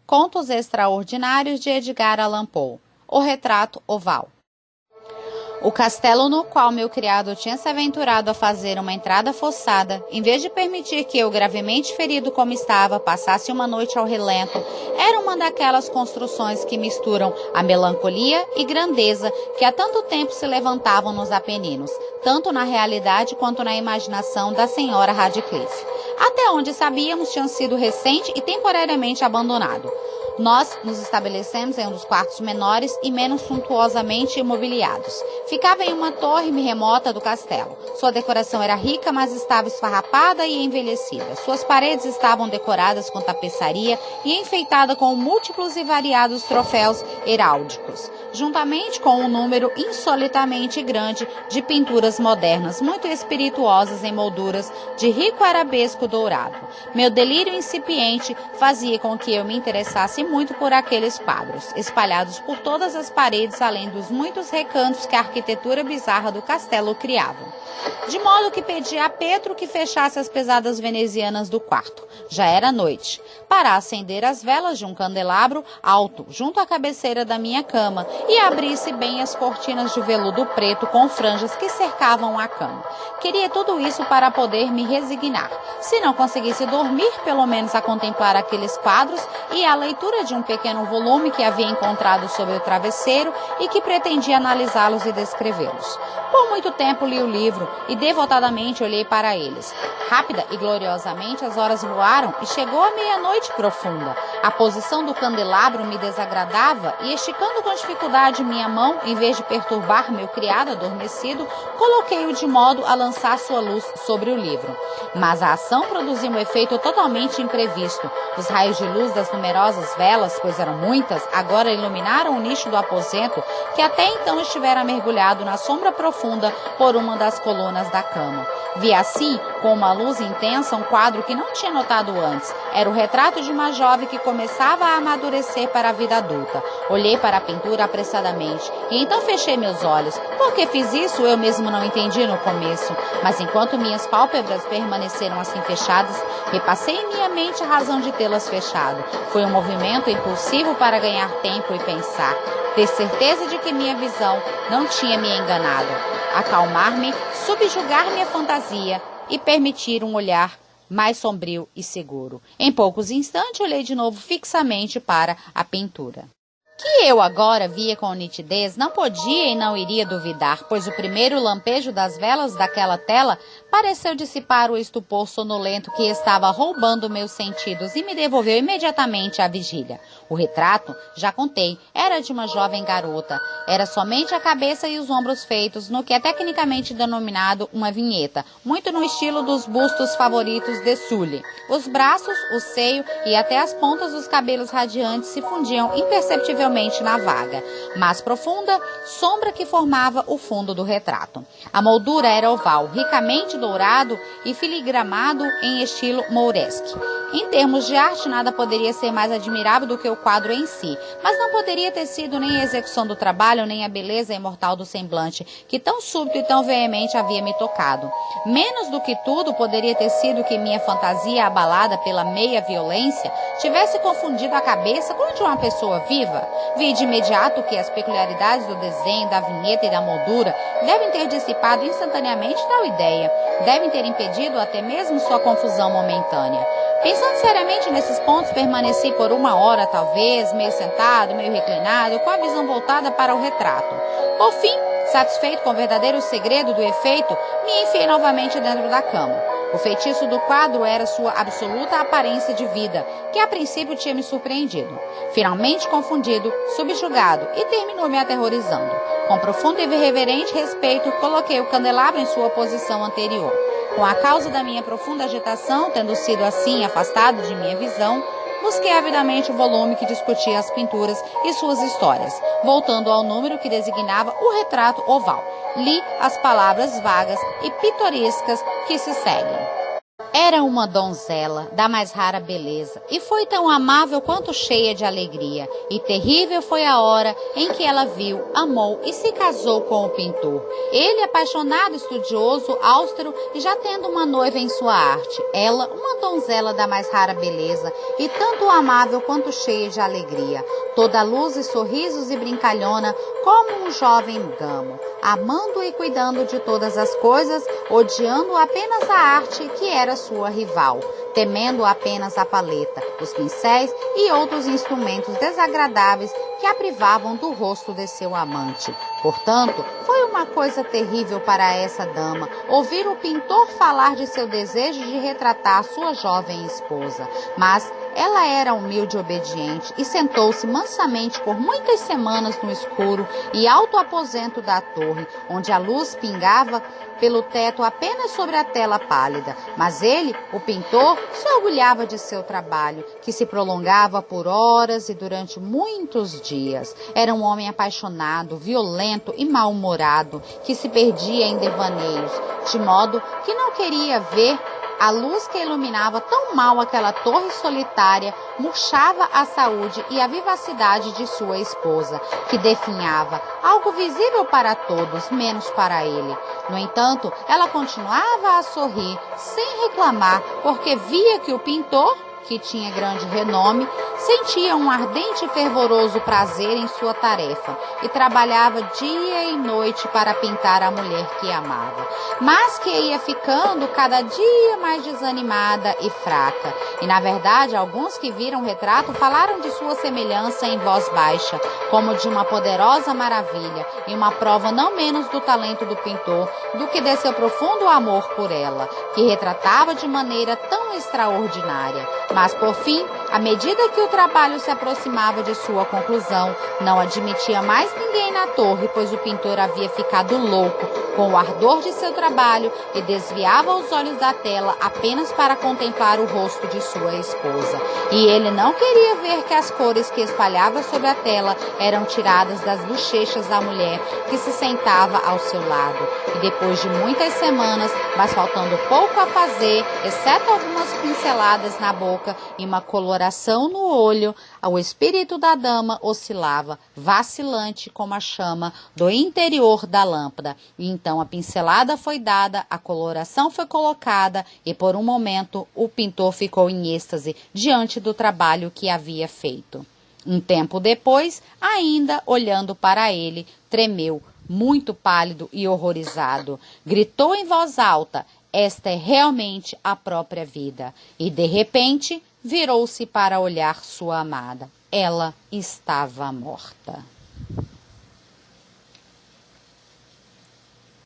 Contos Extraordinários de Edgar Allan Poe. O Retrato Oval. O castelo no qual meu criado tinha se aventurado a fazer uma entrada forçada, em vez de permitir que eu, gravemente ferido como estava, passasse uma noite ao relento, era uma daquelas construções que misturam a melancolia e grandeza que há tanto tempo se levantavam nos Apeninos, tanto na realidade quanto na imaginação da senhora Radcliffe. Até onde sabíamos, tinham sido recente e temporariamente abandonado. Nós nos estabelecemos em um dos quartos menores e menos suntuosamente imobiliados. Ficava em uma torre remota do castelo. Sua decoração era rica, mas estava esfarrapada e envelhecida. Suas paredes estavam decoradas com tapeçaria e enfeitada com múltiplos e variados troféus heráldicos, juntamente com um número insolitamente grande de pinturas modernas, muito espirituosas em molduras de rico arabesco dourado. Meu delírio incipiente fazia com que eu me interessasse muito por aqueles quadros, espalhados por todas as paredes, além dos muitos recantos que a arquitetura bizarra do castelo criava. De modo que pedi a Pedro que fechasse as pesadas venezianas do quarto. Já era noite. Para acender as velas de um candelabro alto, junto à cabeceira da minha cama, e abrisse bem as cortinas de veludo preto com franjas que cercavam a cama. Queria tudo isso para poder me resignar. Se não conseguisse dormir, pelo menos a contemplar aqueles quadros e a leitura de um pequeno volume que havia encontrado sob o travesseiro e que pretendia analisá-los e descrevê-los. Por muito tempo li o livro e devotadamente olhei para eles. Rápida e gloriosamente as horas voaram e chegou a meia-noite profunda. A posição do candelabro me desagradava e, esticando com dificuldade minha mão, em vez de perturbar meu criado adormecido, coloquei-o de modo a lançar sua luz sobre o livro. Mas a ação produziu um efeito totalmente imprevisto. Os raios de luz das numerosas velas, pois eram muitas, agora iluminaram o nicho do aposento, que até então estivera mergulhado na sombra profunda por uma das colunas da cama. Vi assim, com uma luz intensa, um quadro que não tinha notado antes. Era o retrato de uma jovem que começava a amadurecer para a vida adulta. Olhei para a pintura apressadamente e então fechei meus olhos. Por que fiz isso, eu mesmo não entendi no começo. Mas enquanto minhas pálpebras permaneceram assim fechadas, repassei em minha mente a razão de tê-las fechado. Foi um movimento impulsivo para ganhar tempo e pensar. Ter certeza de que minha visão não tinha me enganado. Acalmar-me, subjugar minha fantasia e permitir um olhar mais sombrio e seguro. Em poucos instantes, olhei de novo fixamente para a pintura. Que eu agora via com nitidez, não podia e não iria duvidar, pois o primeiro lampejo das velas daquela tela pareceu dissipar o estupor sonolento que estava roubando meus sentidos e me devolveu imediatamente à vigília. O retrato, já contei, era de uma jovem garota. Era somente a cabeça e os ombros feitos no que é tecnicamente denominado uma vinheta, muito no estilo dos bustos favoritos de Sully. Os braços, o seio e até as pontas dos cabelos radiantes se fundiam imperceptivelmente na vaga, mais profunda sombra que formava o fundo do retrato. A moldura era oval, ricamente dourado e filigramado em estilo mouresque. Em termos de arte, nada poderia ser mais admirável do que o quadro em si, mas não poderia ter sido nem a execução do trabalho, nem a beleza imortal do semblante, que tão súbito e tão veemente havia me tocado. Menos do que tudo, poderia ter sido que minha fantasia, abalada pela meia violência, tivesse confundido a cabeça com a de uma pessoa viva. Vi de imediato que as peculiaridades do desenho, da vinheta e da moldura devem ter dissipado instantaneamente tal ideia, devem ter impedido até mesmo sua confusão momentânea. Pensando seriamente nesses pontos, permaneci por uma hora, talvez, meio sentado, meio reclinado, com a visão voltada para o retrato. Por fim, satisfeito com o verdadeiro segredo do efeito, me enfiei novamente dentro da cama. O feitiço do quadro era sua absoluta aparência de vida, que a princípio tinha me surpreendido. Finalmente confundido, subjugado e terminou me aterrorizando. Com profundo e reverente respeito, coloquei o candelabro em sua posição anterior. Com a causa da minha profunda agitação, tendo sido assim afastado de minha visão, busquei avidamente o volume que discutia as pinturas e suas histórias, voltando ao número que designava o retrato oval. Li as palavras vagas e pitorescas que se seguem. Era uma donzela da mais rara beleza, e foi tão amável quanto cheia de alegria, e terrível foi a hora em que ela viu, amou e se casou com o pintor. Ele, apaixonado, estudioso, austero e já tendo uma noiva em sua arte. Ela, uma donzela da mais rara beleza, e tanto amável quanto cheia de alegria, toda luz e sorrisos e brincalhona, como um jovem gamo, amando e cuidando de todas as coisas, odiando apenas a arte que era sua rival, temendo apenas a paleta, os pincéis e outros instrumentos desagradáveis que a privavam do rosto de seu amante. Portanto, foi uma coisa terrível para essa dama ouvir o pintor falar de seu desejo de retratar sua jovem esposa, mas ela era humilde e obediente e sentou-se mansamente por muitas semanas no escuro e alto aposento da torre, onde a luz pingava pelo teto apenas sobre a tela pálida. Mas ele, o pintor, se orgulhava de seu trabalho, que se prolongava por horas e durante muitos dias. Era um homem apaixonado, violento e mal-humorado, que se perdia em devaneios, de modo que não queria ver a luz que iluminava tão mal aquela torre solitária murchava a saúde e a vivacidade de sua esposa, que definhava, algo visível para todos, menos para ele. No entanto, ela continuava a sorrir, sem reclamar, porque via que o pintor, que tinha grande renome, sentia um ardente e fervoroso prazer em sua tarefa e trabalhava dia e noite para pintar a mulher que amava, mas que ia ficando cada dia mais desanimada e fraca. E, na verdade, alguns que viram o retrato falaram de sua semelhança em voz baixa, como de uma poderosa maravilha, e uma prova não menos do talento do pintor do que de seu profundo amor por ela, que retratava de maneira tão extraordinária. Mas, por fim, à medida que o trabalho se aproximava de sua conclusão, não admitia mais ninguém na torre, pois o pintor havia ficado louco com o ardor de seu trabalho e desviava os olhos da tela apenas para contemplar o rosto de sua esposa. E ele não queria ver que as cores que espalhava sobre a tela eram tiradas das bochechas da mulher que se sentava ao seu lado. E depois de muitas semanas, mas faltando pouco a fazer, exceto algumas pinceladas na boca e uma coloração no olho, o espírito da dama oscilava, vacilante como a chama do interior da lâmpada. E então a pincelada foi dada, a coloração foi colocada e por um momento o pintor ficou em êxtase diante do trabalho que havia feito. Um tempo depois, ainda olhando para ele, tremeu, muito pálido e horrorizado. Gritou em voz alta: "Esta é realmente a própria vida." E de repente virou-se para olhar sua amada. Ela estava morta.